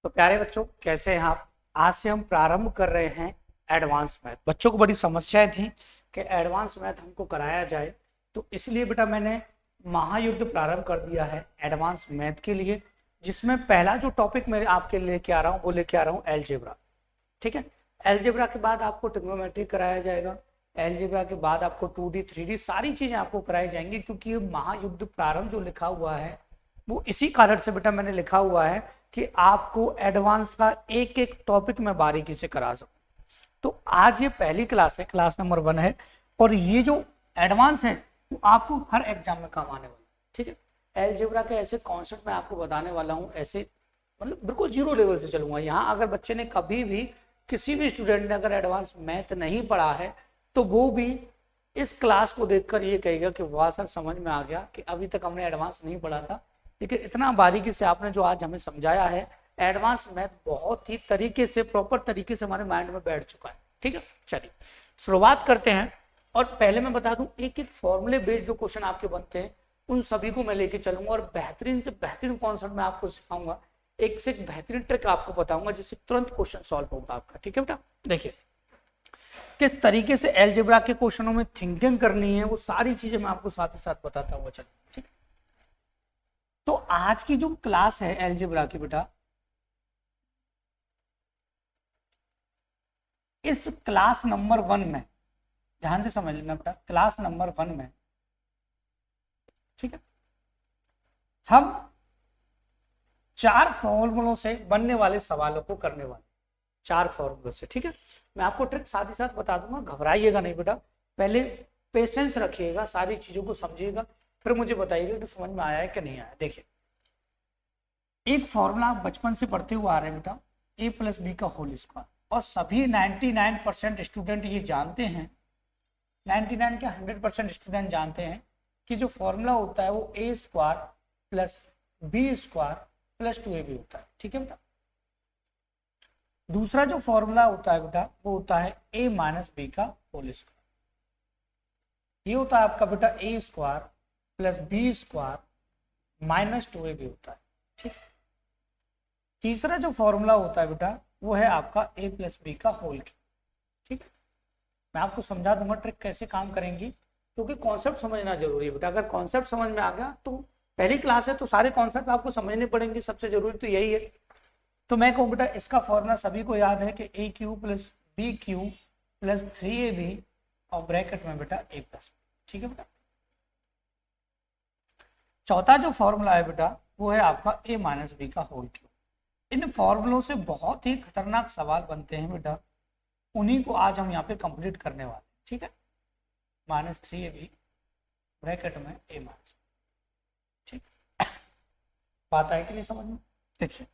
तो प्यारे बच्चों, कैसे हैं आप? आज से हम प्रारंभ कर रहे हैं एडवांस मैथ। बच्चों को बड़ी समस्याएं थी कि एडवांस मैथ हमको कराया जाए, तो इसलिए बेटा मैंने महायुद्ध प्रारंभ कर दिया है एडवांस मैथ के लिए, जिसमें पहला जो टॉपिक मैं आपके लेके आ रहा हूँ वो लेके आ रहा हूँ एलजेब्रा। ठीक है, एलजेब्रा के बाद आपको ट्रिग्नोमेट्री कराया जाएगा, एलजेब्रा के बाद आपको 2D 3D सारी चीजें आपको कराई जाएंगी, क्योंकि ये महायुद्ध प्रारंभ जो लिखा हुआ है वो इसी कारण से बेटा मैंने लिखा हुआ है कि आपको एडवांस का एक एक टॉपिक में बारीकी से करा सकूं। तो आज ये पहली क्लास है, क्लास नंबर 1 है, और ये जो एडवांस है वो आपको हर एग्जाम में काम आने वाला है। ठीक है, एलजेब्रा के ऐसे कॉन्सेप्ट मैं आपको बताने वाला हूँ, ऐसे मतलब बिल्कुल जीरो लेवल से चलूंगा। यहाँ अगर बच्चे ने कभी भी, किसी भी स्टूडेंट ने अगर एडवांस मैथ नहीं पढ़ा है तो वो भी इस क्लास को देखकर ये कहेगा कि वाह सर, समझ में आ गया कि अभी तक हमने एडवांस नहीं पढ़ा था, लेकिन इतना बारीकी से आपने जो आज हमें समझाया है, एडवांस मैथ बहुत ही तरीके से, प्रॉपर तरीके से हमारे माइंड में बैठ चुका है। ठीक है, चलिए शुरुआत करते हैं। और पहले मैं बता दूं, एक एक फॉर्मूले बेस्ड जो क्वेश्चन आपके बनते हैं उन सभी को मैं लेके चलूंगा, और बेहतरीन से बेहतरीन कॉन्सेप्ट मैं आपको सिखाऊंगा, एक से एक बेहतरीन ट्रिक आपको बताऊंगा जिससे तुरंत क्वेश्चन सॉल्व होगा आपका। ठीक है बेटा, देखिए किस तरीके से एलजेब्रा के क्वेश्चनों में थिंकिंग करनी है, वो सारी चीजें मैं आपको साथ ही साथ बताता हुआ चलूँ। ठीक, तो आज की जो क्लास है एलजेब्रा की बेटा, इस क्लास नंबर 1 में ध्यान से समझ लेना बेटा, क्लास नंबर 1 में, ठीक है, हम 4 फॉर्मूलों से बनने वाले सवालों को करने वाले, 4 फॉर्मूलों से। ठीक है, मैं आपको ट्रिक साथ ही साथ बता दूंगा, घबराइएगा नहीं बेटा, पहले पेशेंस रखिएगा, सारी चीजों को समझिएगा, फिर मुझे बताइएगा कि समझ में आया है कि नहीं आया। देखिए, एक फॉर्मूला आप बचपन से पढ़ते हुए आ रहे हैं बेटा, a प्लस बी का होल स्क्वायर, और सभी 99% स्टूडेंट ये जानते हैं, 99 के 100% स्टूडेंट जानते हैं कि जो फॉर्मूला होता है वो a square plus B square plus 2ab होता है। ठीक है बेटा, दूसरा जो फॉर्मूला होता है बेटा वो होता है a माइनस बी का होल स्क्वायर, ये होता है आपका बेटा a square plus B square minus 2ab होता है। ठीक, तीसरा जो फॉर्मूला होता है बेटा वो है आपका a प्लस बी का होल क्यूब। ठीक है, मैं आपको समझा दूंगा ट्रिक कैसे काम करेंगी, क्योंकि कॉन्सेप्ट समझना जरूरी है बेटा। अगर कॉन्सेप्ट समझ में आ गया तो पहली क्लास है तो सारे कॉन्सेप्ट आपको समझने पड़ेंगे, सबसे जरूरी तो यही है। तो मैं कहूँ बेटा, इसका फॉर्मूला सभी को याद है कि a cube plus b cube plus 3ab और ब्रैकेट में बेटा a प्लस। ठीक है बेटा, चौथा जो फॉर्मूला है बेटा वो है आपका a माइनस बी का होल क्यूब। इन फॉर्मूलों से बहुत ही खतरनाक सवाल बनते हैं बेटा, उन्हीं को आज हम यहाँ पे कंप्लीट करने वाले। ठीक है, माइनस 3ab ब्रैकेट में a माइनस। ठीक, बात है कि नहीं समझ में? देखिए,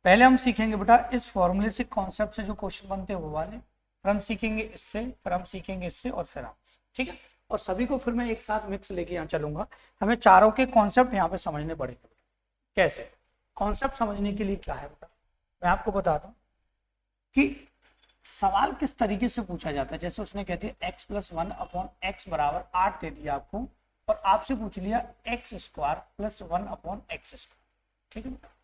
पहले हम सीखेंगे बेटा इस फॉर्मूले से, कॉन्सेप्ट से जो क्वेश्चन बनते हैं वो वाले, फिर हम सीखेंगे इससे, फिर हम सीखेंगे इससे, और फिर हम। ठीक है, और सभी को फिर मैं एक साथ मिक्स लेके यहाँ चलूंगा। हमें चारों के कॉन्सेप्ट यहाँ पे समझने पड़ेंगे। कैसे कॉन्सेप्ट समझने के लिए क्या है बेटा, मैं आपको बताता हूँ कि सवाल किस तरीके से पूछा जाता है। जैसे उसने कहते हैं एक्स प्लस 1 अपॉन एक्स बराबर 8 दे दिया आपको, और आपसे पूछ लिया x square plus 1 upon x square. ठीक है बेटा,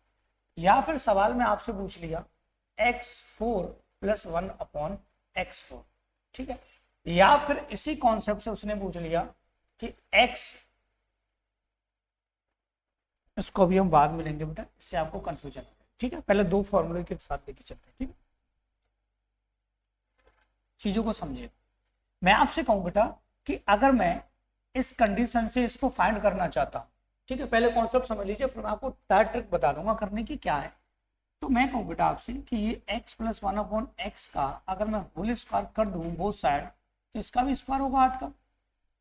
या फिर सवाल में आपसे पूछ लिया x4 प्लस 1 अपॉन x4। ठीक है, या फिर इसी कॉन्सेप्ट से उसने पूछ लिया कि x, इसको भी हम बाद में लेंगे बेटा, इससे आपको कंफ्यूजन है। ठीक है, पहले दो फॉर्मूले के साथ लेके चलते हैं। ठीक है, चीजों को समझिए। मैं आपसे कहूं बेटा कि अगर मैं इस कंडीशन से इसको फाइंड करना चाहता हूं, ठीक है, पहले कॉन्सेप्ट समझ लीजिए, फिर मैं आपको डायरेक्ट ट्रिक बता दूंगा करने की क्या है। तो मैं कहूँ बेटा आपसे कि ये x प्लस 1 अपॉन एक्स का अगर मैं होल स्क्वायर कर दूं बोथ साइड, तो इसका भी स्क्वायर होगा 8 का।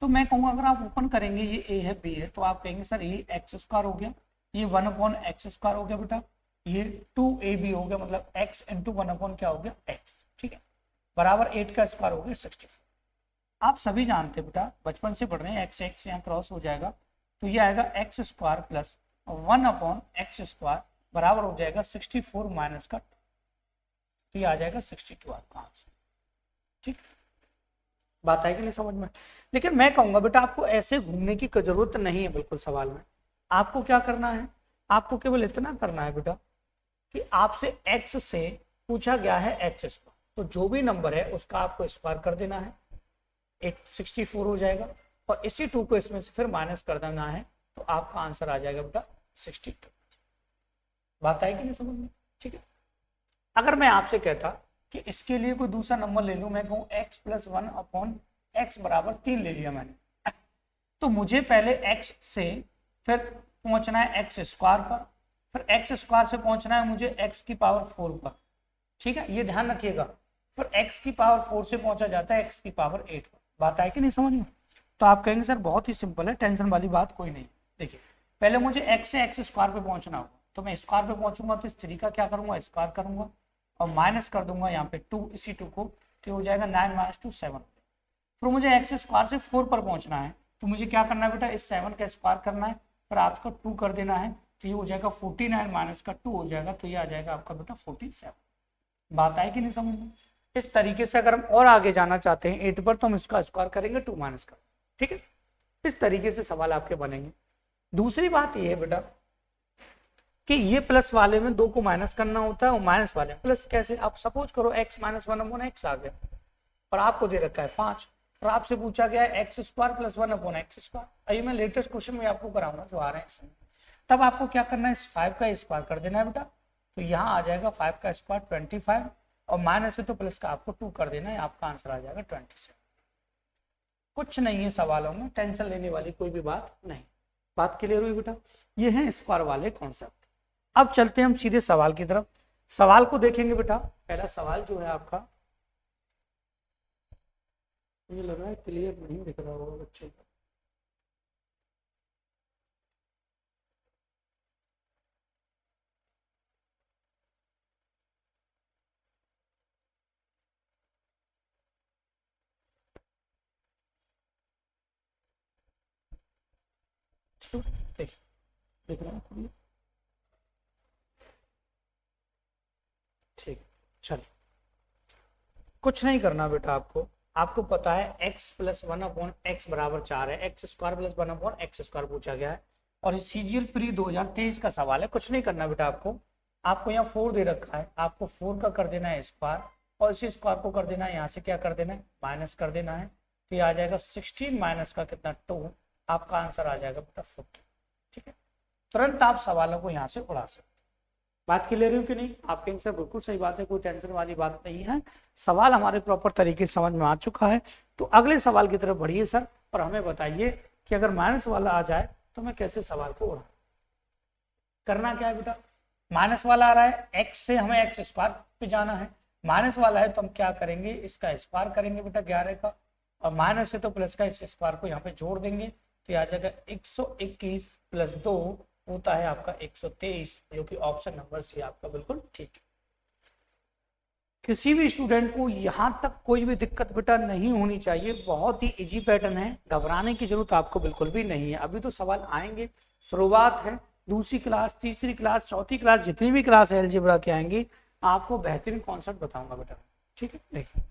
तो मैं कहूँगा अगर आप ओपन करेंगे, ये a है b है, तो आप कहेंगे सर ये एक्स स्क्वायर हो गया, ये 1 अपॉन एक्स स्क्वायर हो गया बेटा, ये 2ab हो गया, मतलब x इंटू 1 अपॉन क्या हो गया x। ठीक है, बराबर 8 का स्क्वायर हो गया 64। आप सभी जानते हैं बेटा, बचपन से पढ़ रहे हैं, एक्स एक्स यहाँ क्रॉस हो जाएगा, तो ये आएगा x square plus 1 upon x square बराबर हो जाएगा 64 माइनस का, तो ये आ जाएगा 62 आपका आंसर। ठीक, बात है कि नहीं समझ में? लेकिन मैं कहूंगा बेटा आपको ऐसे घूमने की जरूरत नहीं है बिल्कुल सवाल में। आपको क्या करना है, आपको केवल इतना करना है बेटा कि आपसे x से पूछा गया है x स्क्वायर, तो जो भी नंबर है उसका आपको स्क्वायर कर देना है, 864 हो जाएगा, और इसी 2 को इसमें से फिर माइनस कर देना है, तो आपका आंसर आ जाएगा बेटा 62। बात आई कि नहीं समझ में? ठीक है। अगर मैं आपसे कहता कि इसके लिए कोई दूसरा नंबर ले लूं, मैं कहूं x प्लस 1 अपॉन x बराबर 3 ले लिया मैंने, तो मुझे पहले x से फिर पहुंचना है x स्क्वायर पर, फिर x स्क्वायर से पहुंचना है मुझे x की पावर 4 पर। ठीक है, ये ध्यान रखिएगा, फिर x की पावर 4 से पहुंचा जाता है x की पावर 8 पर। बात आई कि नहीं समझ में? तो आप कहेंगे सर बहुत ही सिंपल है, टेंशन वाली बात कोई नहीं। देखिए, पहले मुझे x से x स्क्वायर पे पहुंचना होगा, तो मैं स्क्वायर पे पहुंचूंगा तो इस 3 का क्या करूंगा, स्क्वायर करूंगा और माइनस कर दूंगा यहाँ पे 2, इसी 2 को, तो हो जाएगा 9 माइनस 2 7। फिर मुझे एक्स स्क्वायर से 4 पर पहुंचना है, तो मुझे क्या करना है बेटा, इस 7 का स्क्वायर करना है, फिर आपका 2 कर देना है, तो ये हो जाएगा 49 माइनस का 2 हो जाएगा, तो ये आ जाएगा आपका बेटा 47। बात आई कि नहीं समझ में? इस तरीके से अगर हम और आगे जाना चाहते हैं 8 पर, तो हम इसका स्क्वायर करेंगे 2 माइनस का। ठीक है, इस तरीके से सवाल आपके बनेंगे। दूसरी बात ये है बेटा कि ये प्लस वाले में 2 को माइनस करना होता है और माइनस वाले में प्लस। कैसे? आप सपोज करो x माइनस 1 अपॉन एक्स आ गया और आपको दे रखा है 5, और आपसे पूछा गया है x square plus 1 upon x square. अभी मैं लेटेस्ट क्वेश्चन में आपको कराऊंगा जो आ रहे हैं इसमें, तब आपको क्या करना है, इस 5 का स्क्वायर कर देना है बेटा, तो यहाँ आ जाएगा 5 का स्क्वायर 25, और माइनस है तो प्लस का आपको 2 कर देना है, आपका आंसर आ जाएगा 27। कुछ नहीं है सवालों में, टेंशन लेने वाली कोई भी बात नहीं। बात क्लियर हुई बेटा? ये है स्क्वायर वाले कॉन्सेप्ट। अब चलते हैं हम सीधे सवाल की तरफ। सवाल को देखेंगे बेटा। पहला सवाल जो है आपका, मुझे लग रहा है क्लियर नहीं दिख रहा होगा बच्चों को। देख दिख रहा है? ठीक, चलिए कुछ नहीं करना बेटा आपको। आपको पता है x प्लस 1 अपॉन एक्स बराबर 4 है, x square plus 1 upon x square पूछा गया है, और इस सीजीएल प्री 2023 का सवाल है। कुछ नहीं करना बेटा आपको यहाँ 4 दे रखा है, आपको 4 का कर देना है स्क्वायर, और इसी स्क्वायर को कर देना है, यहाँ से क्या कर देना है, माइनस कर देना है, तो ये आ जाएगा 16 माइनस का कितना 2, आपका आंसर आ जाएगा बेटा 40। ठीक है, तुरंत आप सवालों को यहाँ से उड़ा सकते। बात क्लियर हुई कि नहीं? आपके आंसर बिल्कुल सही बात है, कोई टेंशन वाली बात नहीं है, सवाल हमारे प्रॉपर तरीके से समझ में आ चुका है। तो अगले सवाल की तरफ बढ़िए सर, और हमें बताइए कि अगर माइनस वाला आ जाए तो मैं कैसे सवाल को उड़ा। करना क्या है बेटा, माइनस वाला आ रहा है, एक्स से हमें एक्स स्क्वायर पे जाना है, माइनस वाला है तो हम क्या करेंगे, इसका स्क्वायर करेंगे बेटा 11 का, और माइनस है तो प्लस का, इस स्क्वायर को यहाँ पे जोड़ देंगे, तो आ जाएगा 121 प्लस 2 होता है आपका 123, जो कि ऑप्शन नंबर सी आपका बिल्कुल ठीक है। किसी भी स्टूडेंट को यहाँ तक कोई भी दिक्कत बेटा नहीं होनी चाहिए, बहुत ही इजी पैटर्न है, घबराने की जरूरत आपको बिल्कुल भी नहीं है। अभी तो सवाल आएंगे, शुरुआत है, दूसरी क्लास, तीसरी क्लास, चौथी क्लास, जितनी भी क्लास है अलजेब्रा की आएंगी, आपको बेहतरीन कॉन्सेप्ट बताऊंगा बेटा। ठीक है, देखिए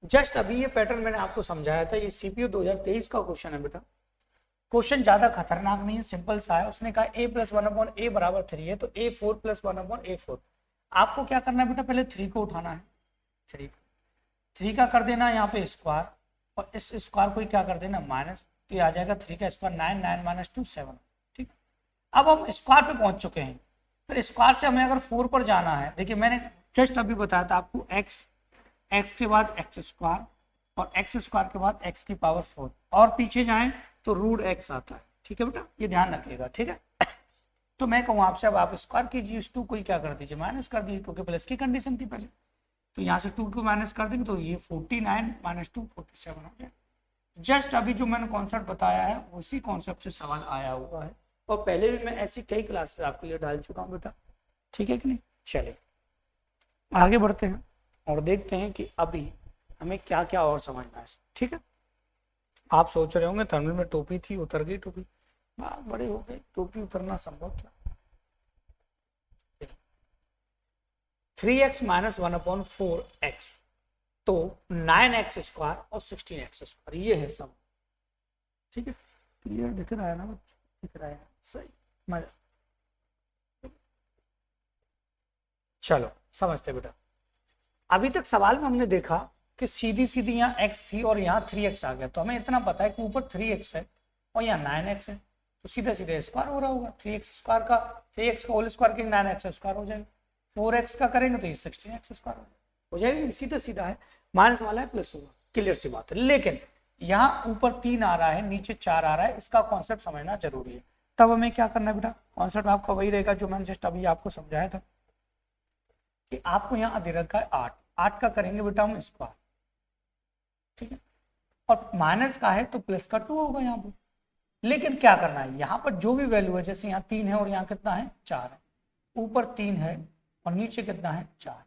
जस्ट अभी ये पैटर्न मैंने आपको समझाया था, ये सीपीयू 2023 का क्वेश्चन है बेटा। क्वेश्चन ज्यादा खतरनाक नहीं है, सिंपल सा है। उसने कहा a प्लस 1 अपॉन ए बराबर 3 है, तो a 4 प्लस 1 अपॉन ए 4। आपको क्या करना है बेटा, पहले 3 को उठाना है, 3 का कर देना यहाँ पे स्क्वायर, और इस स्क्वायर को क्या कर देना माइनस, तो ये आ जाएगा 3 का स्क्वायर 9, 9 माइनस 2 7। ठीक, अब हम स्क्वायर पे पहुंच चुके हैं, फिर स्क्वायर से हमें अगर 4 पर जाना है, देखिए मैंने जस्ट अभी बताया था आपको, एक्स के बाद एक्स स्क्वायर, और एक्स स्क्वायर के बाद एक्स की पावर 4, और पीछे जाएं तो रूट एक्स आता है। ठीक है बेटा, ये ध्यान रखिएगा। ठीक है, तो मैं कहूँ आपसे, अब आप स्क्वायर कीजिए, इस 2 को ही क्या कर दीजिए, माइनस कर दीजिए, क्योंकि प्लस की कंडीशन थी पहले, तो यहाँ से 2 को माइनस कर देंगे, तो ये 49 माइनस 2 47 हो जाए। जस्ट अभी जो मैंने कॉन्सेप्ट बताया है उसी कॉन्सेप्ट से सवाल आया हुआ है, और पहले भी मैं ऐसी कई क्लासेस आपके लिए डाल चुका हूँ बेटा। ठीक है कि नहीं? चलिए आगे बढ़ते हैं और देखते हैं कि अभी हमें क्या क्या और समझना है। ठीक है, आप सोच रहे होंगे तमिल में टोपी थी, उतर गई टोपी, बड़े हो गए, टोपी उतरना संभव था। 3x माइनस 1 अपॉन 4x, तो 9x स्क्वायर और 16x स्क्वायर, ये है सब। ठीक है, क्लियर दिख रहा है ना बच्चों? दिख रहा है, सही, मजा। चलो समझते बेटा, अभी तक सवाल में हमने देखा कि सीधी सीधी यहाँ x थी और यहाँ 3x आ गया, तो हमें इतना पता है कि ऊपर 3x है और यहाँ 9x है, तो सीधा सीधा स्क्वायर हो रहा होगा। 3x स्क्वायर का 3x का होल स्क्वायर की 9x स्क्वायर हो जाएगा, 4x का करेंगे तो ये 16x स्क्वायर हो जाएगा, सीधा सीधा है, माइनस वाला है प्लस होगा, क्लियर सी बात है। लेकिन यहाँ ऊपर 3 आ रहा है, नीचे 4 आ रहा है, इसका कॉन्सेप्ट समझना जरूरी है। तब हमें क्या करना है बेटा, कॉन्सेप्ट आपका वही रहेगा जो मैंने जस्ट अभी आपको समझाया था कि आपको यहाँ दे रखा है 8, 8 का करेंगे बेटा हम स्क्वायर, ठीक है, और माइनस का है तो प्लस का 2 होगा यहाँ पर। लेकिन क्या करना है, यहाँ पर जो भी वैल्यू है, जैसे यहाँ 3 है और यहाँ कितना है 4 है, ऊपर 3 है और नीचे कितना है 4,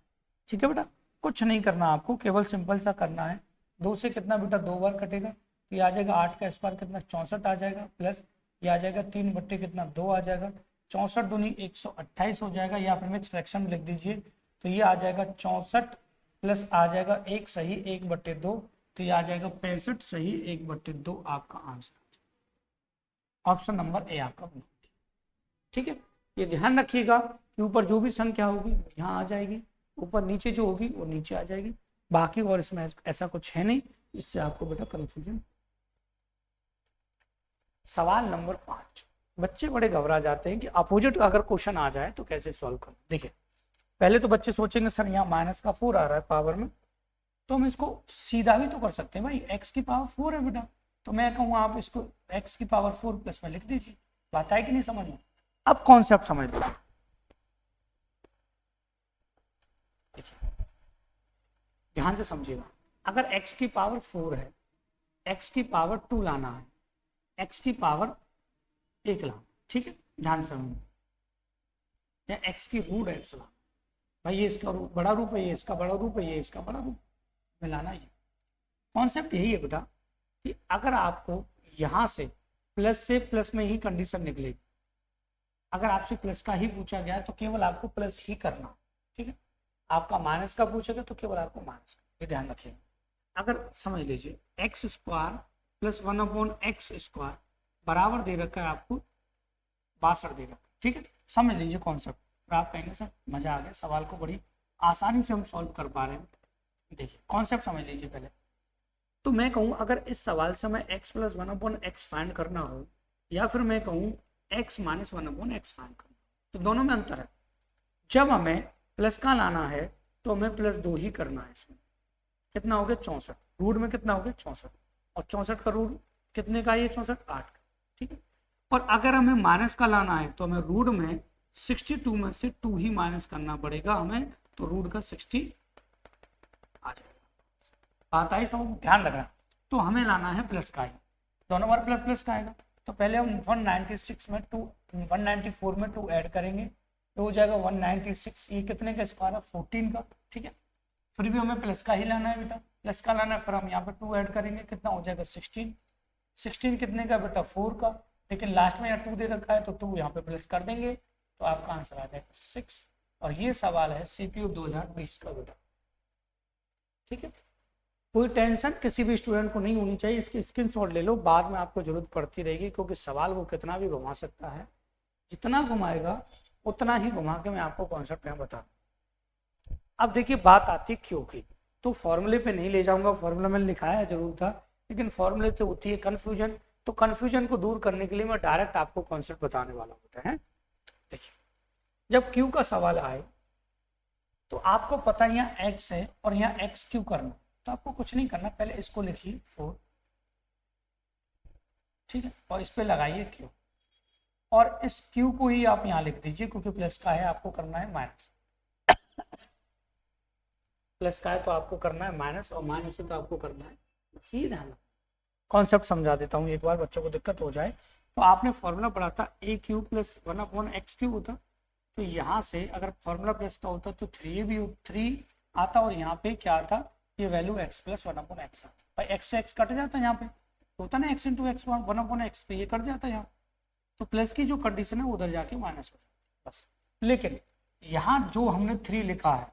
ठीक है बेटा। कुछ नहीं करना आपको, केवल सिंपल सा करना है, 2 से कितना बेटा 2 बार कटेगा तो ये आ जाएगा 8 का स्क्वायर कितना 64 आ जाएगा, प्लस ये आ जाएगा 3 बट्टे कितना 2 आ जाएगा, 64 दूनी 128 हो जाएगा, या फिर मिक्स फ्रैक्शन में लिख दीजिए तो ये आ जाएगा 64 प्लस आ जाएगा 1 सही 1/2, तो ये आ जाएगा 65 सही 1/2 आपका आंसर। ऑप्शन नंबर ए आपका, ठीक है। ये ध्यान रखिएगा कि ऊपर जो भी संख्या होगी यहाँ आ जाएगी, ऊपर नीचे जो होगी वो नीचे आ जाएगी, बाकी और इसमें ऐसा कुछ है नहीं, इससे आपको बेटा कंफ्यूजन। सवाल नंबर 5, बच्चे बड़े घबरा जाते हैं कि अपोजिट अगर क्वेश्चन आ जाए तो कैसे सॉल्व करें। देखिए पहले तो बच्चे सोचेंगे सर यहाँ -4 आ रहा है पावर में, तो हम इसको सीधा भी तो कर सकते हैं भाई, x की पावर 4 है बेटा, तो मैं कहूँ आप इसको x की पावर 4 प्लस में लिख दीजिए, बात है कि नहीं समझ में। अब कॉन्सेप्ट समझ लो, ध्यान से समझिएगा, अगर x की पावर 4 है, x की पावर 2 लाना है, x की पावर 1 लाना, ठीक है, ध्यान से समझो, या x की रूट x लाना, भाई ये इसका बड़ा रूप है, ये इसका बड़ा रूप है, ये इसका बड़ा रूप मिलाना है। कॉन्सेप्ट यही है बेटा कि अगर आपको यहाँ से प्लस में ही कंडीशन निकलेगी, अगर आपसे प्लस का ही पूछा गया है तो केवल आपको प्लस ही करना, ठीक है, आपका माइनस का पूछेगा तो केवल आपको माइनस का, ये ध्यान रखिएगा। अगर समझ लीजिए x square plus 1/x square बराबर दे रखा है आपको 62 दे रखा है, ठीक है, समझ लीजिए कॉन्सेप्ट, फिर आप कहेंगे सर मजा आ गया, सवाल को बड़ी आसानी से हम सॉल्व कर पा रहे हैं। देखिए कॉन्सेप्ट समझ लीजिए पहले, तो मैं कहूँ अगर इस सवाल से मैं x + 1/x फाइंड करना हो, या फिर मैं कहूँ x - 1/x फाइंड करना, तो दोनों में अंतर है। जब हमें प्लस का लाना है तो हमें +2 ही करना है, इसमें कितना हो गया 64, रूट में कितना हो गया 64, और 64 का रूट कितने का है, ये 64 8 का, ठीक है। और अगर हमें माइनस का लाना है तो हमें रूट में 62 में से 2 ही माइनस करना पड़ेगा हमें, तो रूट का 60 आ जाएगा, बात आई समझ, ध्यान रखना। तो हमें लाना है प्लस का ही, दोनों बार प्लस प्लस का आएगा, तो पहले हम 196 में 2 194 में 2 ऐड करेंगे तो हो जाएगा 196, ये कितने का स्क्वायर है 14 का, ठीक है। फिर भी हमें प्लस का ही लाना है बेटा, प्लस का लाना है, फिर हम यहाँ पे 2 ऐड करेंगे, कितना हो जाएगा 16, 16 कितने का बेटा 4 का, लेकिन लास्ट में यहाँ 2 दे रखा है तो 2 यहाँ पे प्लस कर देंगे तो आपका आंसर आ जाएगा 6। और ये सवाल है CPU 2020 का बेटा, ठीक है। कोई टेंशन किसी भी स्टूडेंट को नहीं होनी चाहिए, इसकी स्क्रीनशॉट ले लो, बाद में आपको जरूरत पड़ती रहेगी, क्योंकि सवाल वो कितना भी घुमा सकता है, जितना घुमाएगा उतना ही घुमा के मैं आपको कॉन्सेप्ट यहाँ बता। अब देखिए बात आती है क्यों की, तो फॉर्मूले पे नहीं ले जाऊंगा, फॉर्मूला मैंने लिखाया जरूर था, लेकिन फॉर्मूले से होती है कंफ्यूजन, तो कंफ्यूजन को दूर करने के लिए मैं डायरेक्ट आपको कॉन्सेप्ट बताने वाला होता है। देखिए जब क्यू का सवाल आए तो आपको पता है यहाँ एक्स है और यहाँ एक्स क्यू करना, तो आपको कुछ नहीं करना, पहले इसको लिखिए 4, ठीक है, और इस पे लगाइए क्यू, और इस क्यू को ही आप यहाँ लिख दीजिए, क्योंकि प्लस का है आपको करना है माइनस, प्लस का है तो आपको करना है माइनस, और माइनस से तो आपको करना है सीधा। कॉन्सेप्ट समझा देता हूँ एक बार, बच्चों को दिक्कत हो जाए, तो आपने फॉर्मूला पढ़ा था a³ + 1/x³ होता, तो यहाँ से अगर फॉर्मूला प्लस का होता तो 3 आता, और यहाँ पे क्या आता, ये वैल्यू x + 1/x आता, भाई x से x कट जाता है, यहाँ पे होता ना x × x 1/x, तो ये कट जाता है यहाँ, तो प्लस की जो कंडीशन है उधर जाके माइनस हो जाता बस। लेकिन यहाँ जो हमने 3 लिखा है,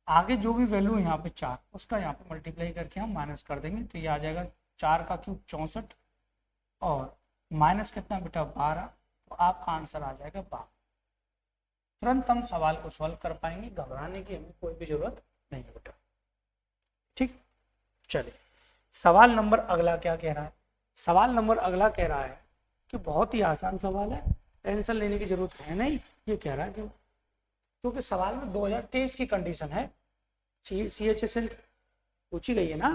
आगे जो भी वैल्यू यहाँ पे 4, उसका यहाँ पे मल्टीप्लाई करके हम माइनस कर देंगे, तो ये आ जाएगा 4 का क्यूब 64, और माइनस कितना बेटा 12, तो आपका आंसर आ जाएगा 12। तुरंत हम सवाल को सॉल्व कर पाएंगे, घबराने की हमें कोई भी जरूरत नहीं है बेटा। ठीक, चलिए सवाल नंबर अगला क्या कह रहा है। सवाल नंबर अगला कह रहा है कि बहुत ही आसान सवाल है, टेंशन लेने की जरूरत है नहीं। ये कह रहा है क्यों, क्योंकि सवाल में 2023 की कंडीशन है, CHSL पूछी गई है ना।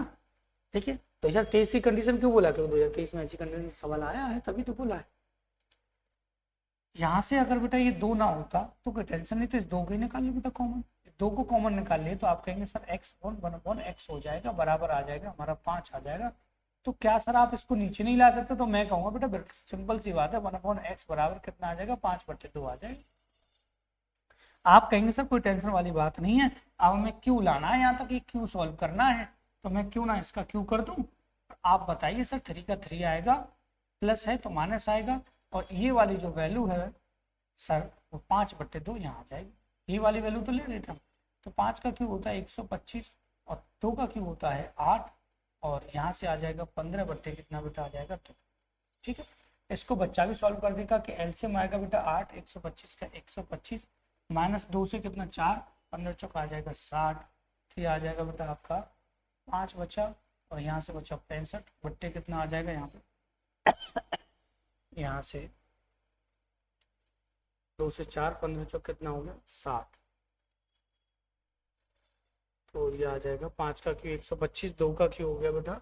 देखिए 2023 की कंडीशन क्यों बोला, क्योंकि 2023 में ऐसी कंडीशन सवाल आया है तभी तो बोला है। यहाँ से अगर बेटा ये 2 ना होता तो कोई टेंशन नहीं, तो इस 2 को ही निकाल ले बेटा कॉमन। 2 को कॉमन निकाल लिए तो आप कहेंगे सर x/1/x हो जाएगा, बराबर आ जाएगा हमारा 5 आ जाएगा। तो क्या सर आप इसको नीचे नहीं ला सकते, तो मैं कहूँगा बेटा बिल्कुल सिंपल सी बात है, 1/x बराबर कितना आ जाएगा, 5/2 आ जाएगा। आप कहेंगे सर कोई टेंशन वाली बात नहीं है, अब हमें क्यू लाना है, यहाँ तक ये क्यू सॉल्व करना है, तो मैं क्यों ना इसका क्यू कर दूं। आप बताइए सर 3 का 3 आएगा, प्लस है तो माइनस आएगा, और ये वाली जो वैल्यू है सर वो 5/2 यहाँ आ जाएगी। ये वाली वैल्यू तो ले रहे थे हम, तो 5 का क्यू होता है 125 और 2 का क्यू होता है 8, और यहाँ से आ जाएगा 15 कितना बेटा आ जाएगा 2। ठीक है, इसको बच्चा भी सॉल्व कर देगा कि एलसीएम आएगा बेटा 8, 125 का 125 माइनस 2 से कितना 4, 15 चौका आ जाएगा 60, तो ये आ जाएगा बेटा आपका 5 बचा, और यहाँ से बचा 65 बट्टे कितना आ जाएगा यहाँ पे यहाँ से 2 से 4, 15 चौक कितना हो गया 60, तो ये आ जाएगा 5 का क्यू 125, 2 का क्यू हो गया बेटा।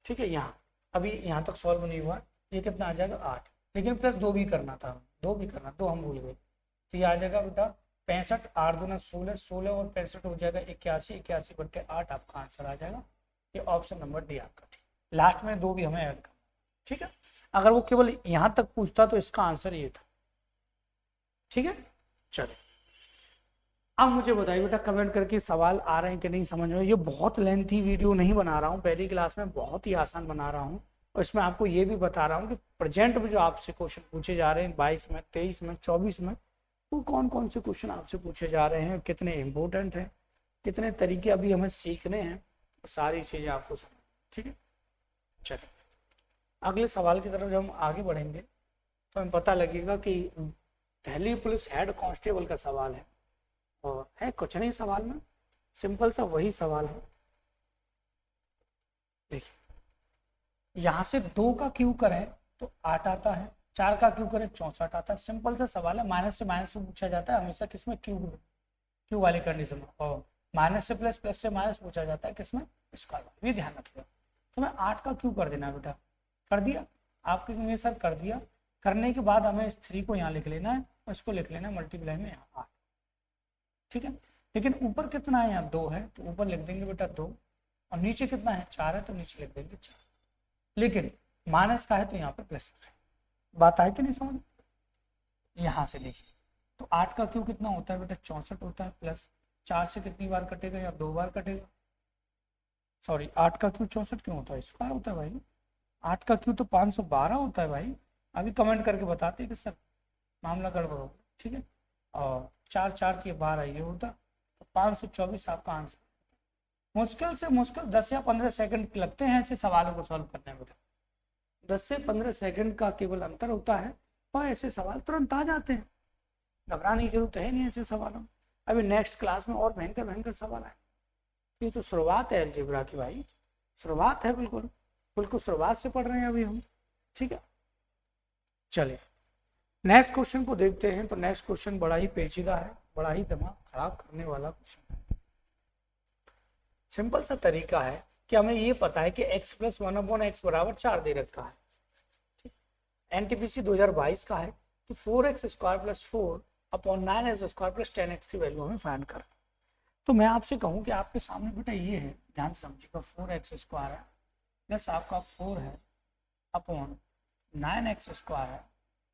ठीक है, यहाँ अभी यहाँ तक सॉल्व नहीं हुआ, ये कितना आ जाएगा 8, लेकिन प्लस 2 भी करना था, 2 भी करना, 2 हम भूल गए, तो ये आ जाएगा बेटा 65, 8 दूना 16, 16 और 65 हो जाएगा 81, 81/8 आपका आंसर आ जाएगा। ये ऑप्शन नंबर डी आपका ठीक, लास्ट में 2 भी हमें ऐड करना। ठीक है, अगर वो केवल यहाँ तक पूछता तो इसका आंसर ये था। ठीक है, चलिए अब मुझे बताइए बेटा कमेंट करके सवाल आ रहे हैं कि नहीं समझ में। ये बहुत लेंथी वीडियो नहीं बना रहा हूँ, पहली क्लास में बहुत ही आसान बना रहा हूँ, और इसमें आपको ये भी बता रहा हूँ कि प्रेजेंट में जो आपसे क्वेश्चन पूछे जा रहे हैं 22 में, 23 में, 24 में, वो कौन कौन से क्वेश्चन आपसे पूछे जा रहे हैं, कितने इंपॉर्टेंट हैं, कितने तरीके अभी हमें सीखने हैं, सारी चीज़ें आपको समझ। ठीक है, चलिए अगले सवाल की तरफ जब हम आगे बढ़ेंगे तो हमें पता लगेगा कि दिल्ली पुलिस हेड कांस्टेबल का सवाल है, और है कुछ नहीं सवाल में, सिंपल सा वही सवाल है। देखिए यहाँ से 2 का क्यू करें तो 8 आता है, 4 का क्यू करें 64 आता है, सिंपल सा सवाल है। माइनस से माइनस पूछा जाता है हमेशा किसमें, क्यू वाली कंडीशन में, और माइनस से प्लस, प्लस से माइनस पूछा जाता है किसमें, स्क्वायर वाले, ये ध्यान रखिएगा। तो मैं 8 का क्यू कर देना बेटा, कर दिया आपके मेरे साथ कर दिया। करने के बाद हमें इस 3 को यहाँ लिख लेना है और इसको लिख लेना है मल्टीप्लाई में यहाँ 8। ठीक है, लेकिन ऊपर कितना है, यहाँ 2 है तो ऊपर लिख देंगे बेटा 2, और नीचे कितना है 4 है तो नीचे लिख देंगे 4, लेकिन माइनस का है तो यहाँ पे प्लस है। बात आए कि नहीं समझ। यहाँ से देखिए तो 8 का क्यू कितना होता है बेटा 64 होता है, प्लस 4 से कितनी बार कटेगा, या 2 बार कटेगा। सॉरी 8 का क्यू 64 क्यों होता है, स्क्वायर होता है भाई। 8 का क्यू तो 512 होता है भाई। अभी कमेंट करके बताते हैं कि सर मामला गड़बड़ हो। ठीक है, और 4 4 की 12 ये होता तो 524 आपका आंसर। मुश्किल से मुश्किल 10 या 15 सेकंड लगते हैं ऐसे सवालों को सॉल्व करने में। 10 से 15 सेकंड का केवल अंतर होता है और ऐसे सवाल तुरंत आ जाते हैं, घबराने की जरूरत है नहीं ऐसे सवालों में। अभी नेक्स्ट क्लास में और भयंकर भयंकर सवाल आए। ये तो शुरुआत है अलजेब्रा की भाई, शुरुआत है, बिल्कुल बिल्कुल शुरुआत से पढ़ रहे हैं अभी हम। ठीक है, चलिए नेक्स्ट क्वेश्चन को देखते हैं। तो नेक्स्ट क्वेश्चन बड़ा ही पेचीदा है, बड़ा ही दिमाग खराब करने वाला क्वेश्चन है। सिंपल सा तरीका है कि हमें ये पता है कि x + 1/x बराबर 4 दे रखा है। ठीक, एनटीपीसी 2022 का है, तो 4x² + 4/9x² + 10x की वैल्यू हमें फाइंड करना। तो मैं आपसे कहूँ कि आपके सामने बेटा ये है, ध्यान से समझिएगा, 4x² है प्लस आपका 4 है अपॉन 9x² है,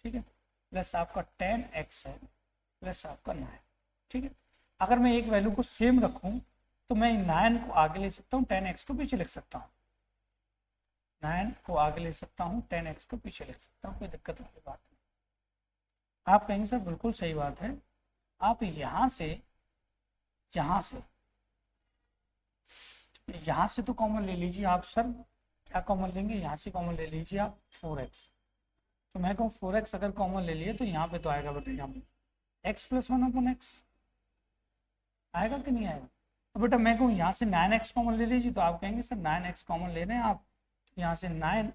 ठीक है, प्लस आपका 10x है प्लस आपका 9। ठीक है, अगर मैं एक वैल्यू को सेम रखूं तो मैं 9 को आगे ले सकता हूँ, 10x को पीछे लिख सकता हूँ। 9 को आगे ले सकता हूँ, 10x को पीछे लिख सकता हूँ, कोई दिक्कत वाली बात नहीं। आप कहेंगे सर बिल्कुल सही बात है, आप यहाँ से तो कॉमन ले लीजिए आप। सर क्या कॉमन लेंगे, यहाँ से कॉमन ले लीजिए आप 4x, तो मैं कहूँ 4x अगर कॉमन ले लिए तो यहाँ पे तो आएगा बेटा, यहाँ पे x प्लस 1/x आएगा कि नहीं आएगा। तो बेटा मैं कहूँ यहाँ से 9x कॉमन ले लीजिए, तो आप कहेंगे सर 9x कॉमन ले रहे हैं आप, तो यहाँ से 9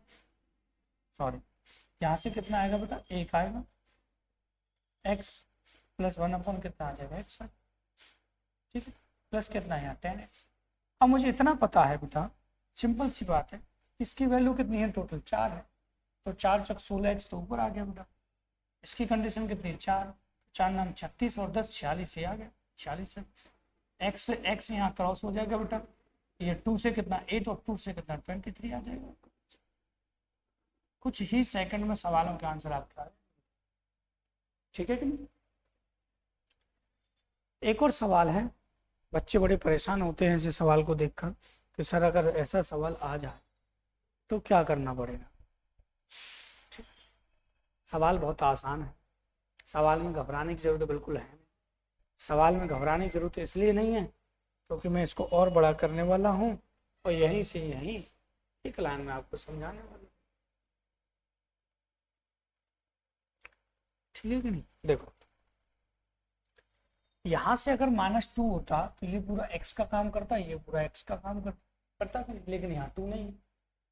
सॉरी यहाँ से कितना आएगा बेटा, 1 आएगा, x प्लस 1 कितना आ जाएगा, x, ठीक है, प्लस कितना है यहाँ 10x। अब मुझे इतना पता है बेटा, सिंपल सी बात है, इसकी वैल्यू कितनी है, टोटल 4 है, तो 4 चक 16x तो ऊपर आ गया बेटा। इसकी कंडीशन कितनी है, 4, 4 नाम 36 और 10 46, ये आ गया 46x। x से x यहाँ क्रॉस हो जाएगा बेटा, ये 2 से कितना 8 और 2 से कितना 23 आ जाएगा। कुछ ही सेकंड में सवालों के आंसर आपके आ जाए, ठीक है कि नहीं। एक और सवाल है, बच्चे बड़े परेशान होते हैं ऐसे सवाल को देखकर कि सर अगर ऐसा सवाल आ जाए तो क्या करना पड़ेगा। ठीक, सवाल बहुत आसान है, सवाल में घबराने की जरूरत बिल्कुल है नहीं। सवाल में घबराने की जरूरत इसलिए नहीं है क्योंकि मैं इसको और बड़ा करने वाला हूँ और यहीं से यहीं एक लाइन में आपको समझाने वाला हूँ, ठीक है कि नहीं। देखो यहां से अगर -2 होता तो ये पूरा x का काम करता, ये पूरा x का काम करता, लेकिन यहाँ 2 नहीं है,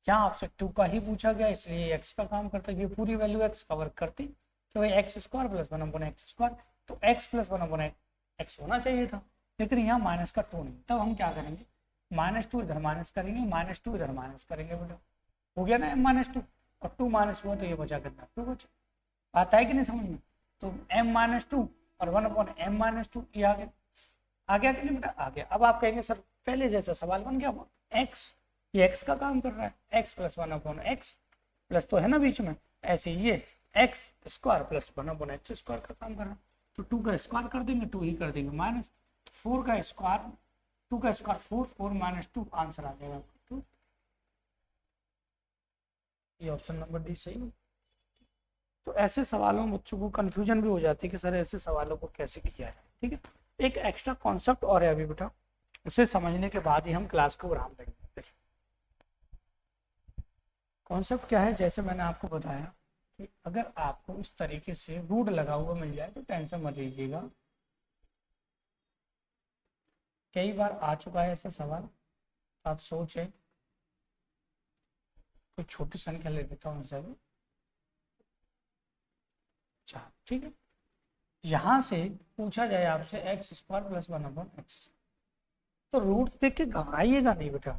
यहाँ आपसे 2 का ही पूछा गया इसलिए x का काम करता, ये पूरी वैल्यू x का वर्क करती कि भाई x स्क्वायर प्लस 1/x², तो x प्लस 1/x होना चाहिए था, लेकिन यहाँ माइनस का 2 नहीं। तब हम क्या करेंगे, -2 इधर माइनस करेंगे, -2 इधर माइनस करेंगे बेटा, हो गया ना m-2, और 2 माइनस हुआ तो ये बचा कितना, 2 बचा। आता है कि नहीं समझ में, तो m-2 और 1/m-2 ये आ गया कि नहीं बेटा, आ गया। अब आप कहेंगे सर पहले जैसा सवाल बन गया, x ये x का काम कर रहा है, x प्लस 1/x प्लस तो है ना बीच में, ऐसे ये x स्क्वायर प्लस 1/x² का काम कर रहा है, तो 2 का स्क्वायर कर देंगे, 2 ही कर देंगे माइनस 4 का स्क्वायर, 2 का स्क्वायर 4, 4 - 2 आंसर आ जाएगा 2। ये ऑप्शन नंबर डी सही है। तो ऐसे सवालों में बच्चों को कंफ्यूजन भी हो जाती है कि सर ऐसे सवालों को कैसे किया है, ठीक है। एक एक्स्ट्रा कॉन्सेप्ट और है अभी बेटा, उसे समझने के बाद ही हम क्लास को विराम देंगे। देखिए कॉन्सेप्ट क्या है, जैसे मैंने आपको बताया कि अगर आपको इस तरीके से रूट लगा हुआ मिल जाए तो टेंशन मत लीजिएगा, कई बार आ चुका है ऐसा सवाल, आप सोचे कोई छोटी संख्या ले देता हूँ सर, अच्छा ठीक है, यहां से पूछा जाए आपसे x² प्लस 1/x, तो रूट देख के घबराइएगा नहीं बेटा,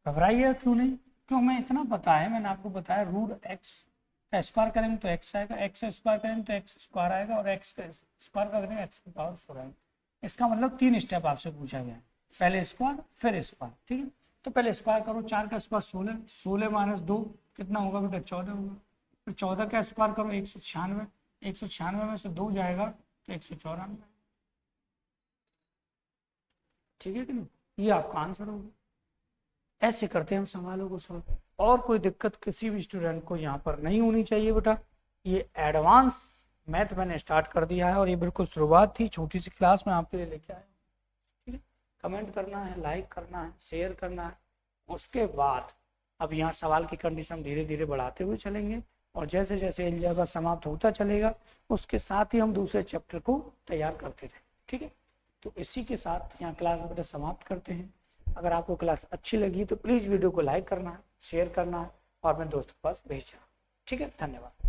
घबराइएगा क्यों नहीं, क्यों, मैं इतना पता है, मैंने आपको बताया रूट x का स्क्वायर करेंगे तो x आएगा, x का स्क्वायर करेंगे तो x स्क्वायर आएगा, और x का स्क्वायर करेंगे x की पावर 4 आएगा। इसका मतलब 3 स्टेप आपसे पूछा गया है, पहले स्क्वायर फिर स्क्वायर, ठीक है। तो पहले स्क्वायर करो, 4 का स्क्वायर 16, 16 माइनस 2 कितना होगा बेटा, 14 होगा, फिर 14 का स्क्वायर करो 196, 196 में से 2 जाएगा तो 194, ठीक है कि नहीं, ये आपका आंसर होगा। ऐसे करते हैं हम सवालों को सॉल्व, और कोई दिक्कत किसी भी स्टूडेंट को यहाँ पर नहीं होनी चाहिए बेटा। ये एडवांस मैथ मैंने स्टार्ट कर दिया है और ये बिल्कुल शुरुआत थी, छोटी सी क्लास में आपके लिए लेके आया, ठीक है। कमेंट करना है, लाइक करना है, शेयर करना है, उसके बाद अब यहाँ सवाल की कंडीशन धीरे धीरे बढ़ाते हुए चलेंगे, और जैसे जैसे अलजेब्रा समाप्त होता चलेगा उसके साथ ही हम दूसरे चैप्टर को तैयार करते रहें, ठीक है। तो इसी के साथ यहाँ क्लास बेटा समाप्त करते हैं। अगर आपको क्लास अच्छी लगी तो प्लीज़ वीडियो को लाइक करना है, शेयर करना है और अपने दोस्तों के पास भेजना, ठीक है। धन्यवाद।